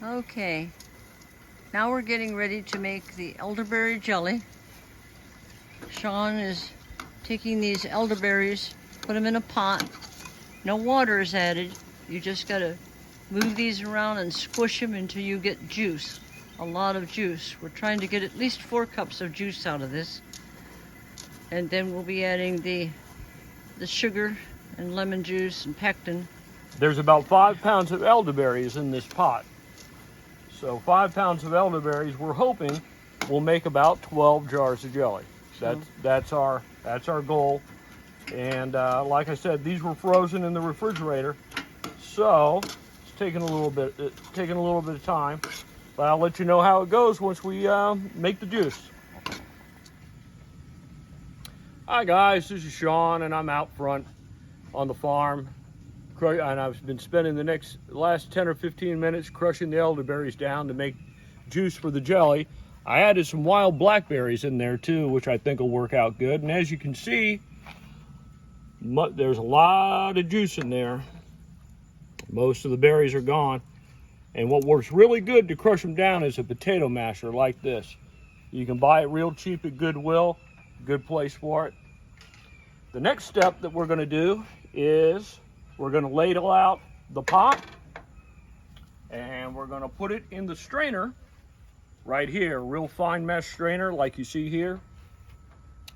Okay, now we're getting ready to make the elderberry jelly. Sean is taking these elderberries, put them in a pot. No water is added. You just gotta move these around and squish them until you get juice. A lot of juice. We're trying to get at least 4 cups of juice out of this. And then we'll be adding the sugar and lemon juice and pectin. There's about 5 pounds of elderberries in this pot. So 5 pounds of elderberries, we're hoping, will make about 12 jars of jelly. That's our goal. And like I said, these were frozen in the refrigerator, so it's taking a little bit of time. But I'll let you know how it goes once we make the juice. Hi guys, this is Sean, and I'm out front on the farm, and I've been spending the last 10 or 15 minutes crushing the elderberries down to make juice for the jelly. I added some wild blackberries in there too, which I think will work out good. And as you can see, there's a lot of juice in there. Most of the berries are gone. And what works really good to crush them down is a potato masher like this. You can buy it real cheap at Goodwill. Good place for it. The next step that we're going to do is we're going to ladle out the pot, and we're going to put it in the strainer right here, real fine mesh strainer like you see here.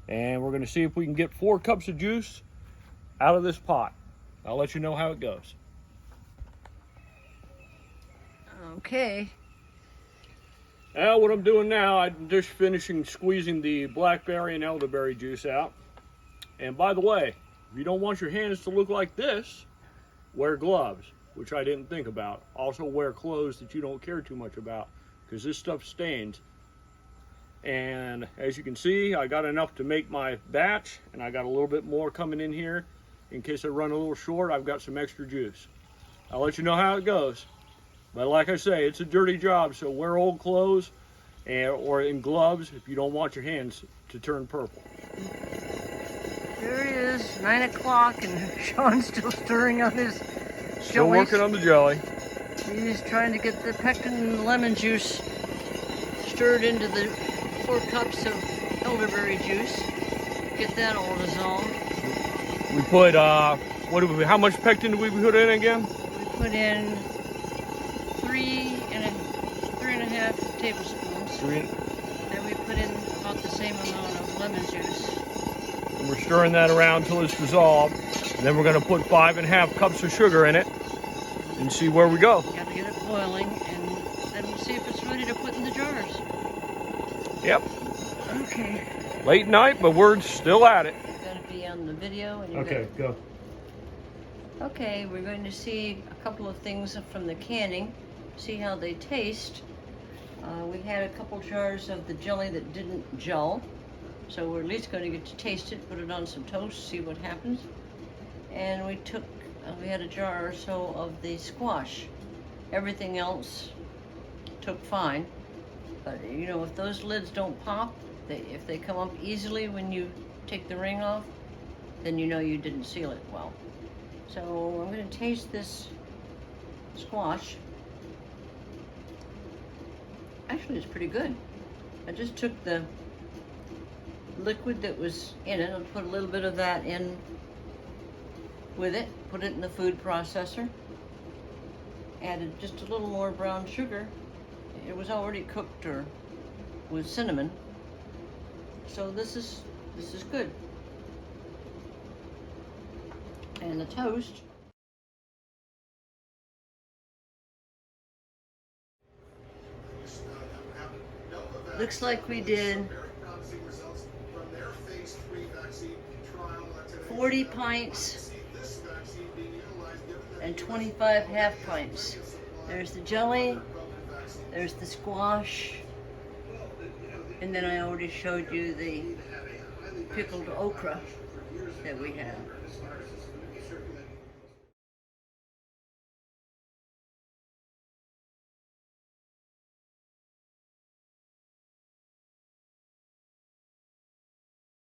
And we're going to see if we can get 4 cups of juice out of this pot. I'll let you know how it goes. Okay. Now what I'm doing now, I'm just finishing squeezing the blackberry and elderberry juice out. And by the way, if you don't want your hands to look like this, wear gloves, which I didn't think about. Also wear clothes that you don't care too much about, because this stuff stains. And as you can see, I got enough to make my batch, and I got a little bit more coming in here. In case I run a little short, I've got some extra juice. I'll let you know how it goes. But like I say, it's a dirty job, so wear old clothes or in gloves if you don't want your hands to turn purple. There it is, 9 o'clock, and Sean's still stirring on his jelly. Still working on the jelly. He's trying to get the pectin and lemon juice stirred into the 4 cups of elderberry juice. Get that all dissolved. We put, how much pectin did we put in again? We put in 3.5 tablespoons. Then we put in about the same amount of lemon juice. And we're stirring that around until it's dissolved. And then we're going to put 5.5 cups of sugar in it and see where we go. Got to get it boiling, and then we'll see if it's ready to put in the jars. Yep. Okay. Late night, but we're still at it. It's got to be on the video. And Okay, go. Okay, we're going to see a couple of things from the canning, see how they taste. We had a couple jars of the jelly that didn't gel, so we're at least going to get to taste it, put it on some toast, see what happens. And we had a jar or so of the squash. Everything else took fine, but you know, if those lids don't pop, if they come up easily when you take the ring off, then you know you didn't seal it well. So I'm going to taste this squash. Actually, it's pretty good. I just took the liquid that was in it and put a little bit of that in with it, put it in the food processor, added just a little more brown sugar. It was already cooked or with cinnamon. So this is good. And the toast. Looks like we did 40 pints and 25 half pints. There's the jelly, there's the squash, and then I already showed you the pickled okra that we have.